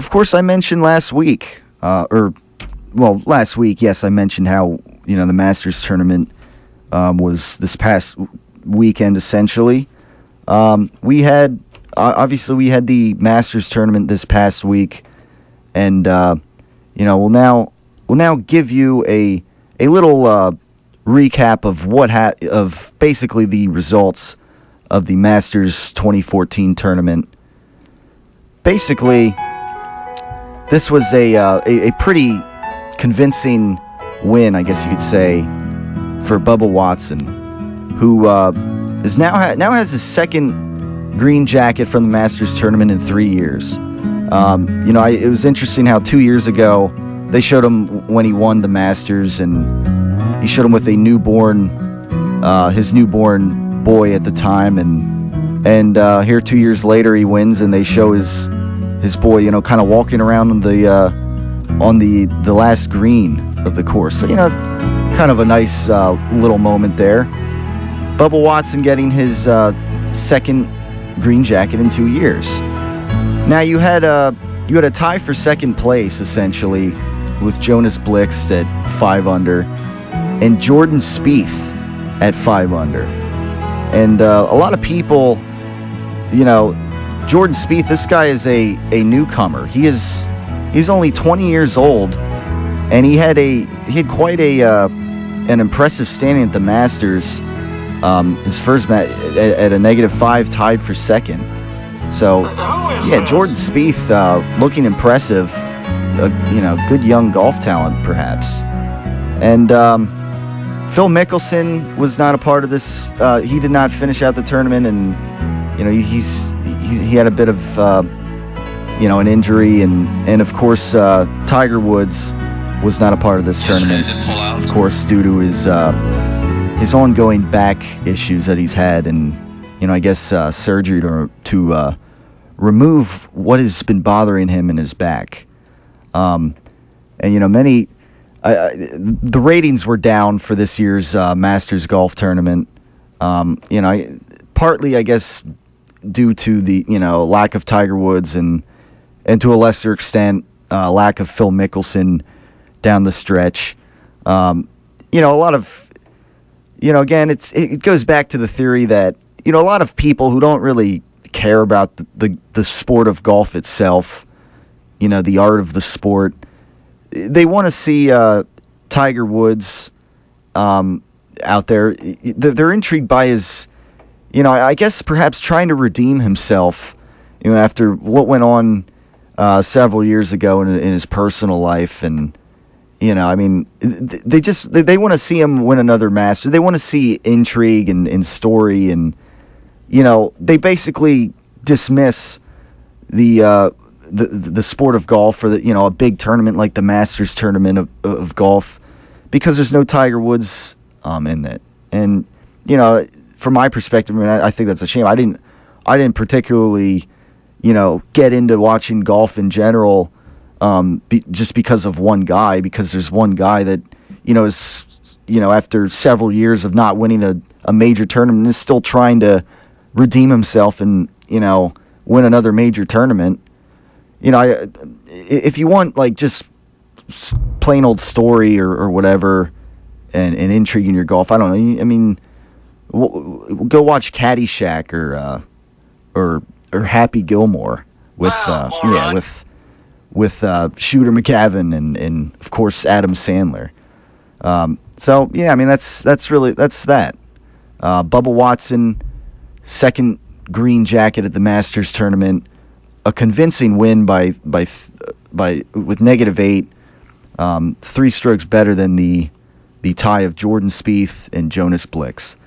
of course, I mentioned last week, last week, yes, I mentioned how, the Masters tournament was this past weekend, essentially. We had the Masters tournament this past week, and, we'll now give you a little recap of of basically the results of the Masters 2014 tournament. Basically, this was a pretty convincing win, I guess you could say, for Bubba Watson, who is now has his second green jacket from the Masters tournament in 3 years. It was interesting how 2 years ago they showed him when he won the Masters, and he showed him with his newborn boy at the time, and here 2 years later he wins, and they show his boy, kind of walking around on the last green of the course. So, kind of a nice little moment there. Bubba Watson getting his second green jacket in 2 years. Now you had a tie for second place essentially with Jonas Blixt at 5 under and Jordan Spieth at 5 under. And a lot of people, Jordan Spieth, this guy is a newcomer. He's only 20 years old, and he had quite an impressive standing at the Masters. His first match at a -5, tied for second. So, yeah, Jordan Spieth looking impressive. Good young golf talent, perhaps. And Phil Mickelson was not a part of this. He did not finish out the tournament, and he had a bit of an injury, and of course Tiger Woods was not a part of this tournament, of course, due to his ongoing back issues that he's had, and I guess surgery to remove what has been bothering him in his back. The ratings were down for this year's Masters golf tournament. Partly, I guess, due to the lack of Tiger Woods and to a lesser extent lack of Phil Mickelson down the stretch. A lot of again, it goes back to the theory that a lot of people who don't really care about the sport of golf itself, the art of the sport, they want to see Tiger Woods out there. They're intrigued by his, I guess perhaps trying to redeem himself, after what went on several years ago in his personal life. And, they want to see him win another Master. They want to see intrigue and story, and, they basically dismiss the sport of golf for a big tournament like the Masters tournament of golf, because there's no Tiger Woods in it. And from my perspective, I think that's a shame. I didn't particularly get into watching golf in general just because of one guy, because there's one guy that is after several years of not winning a major tournament is still trying to redeem himself and win another major tournament. If you want just plain old story or whatever and intrigue in your golf, I don't know. Go watch Caddyshack or Happy Gilmore with Shooter McGavin and of course Adam Sandler. That's that. Bubba Watson, second green jacket at the Masters tournament. A convincing win by with -8, 3 strokes better than the tie of Jordan Spieth and Jonas Blixt.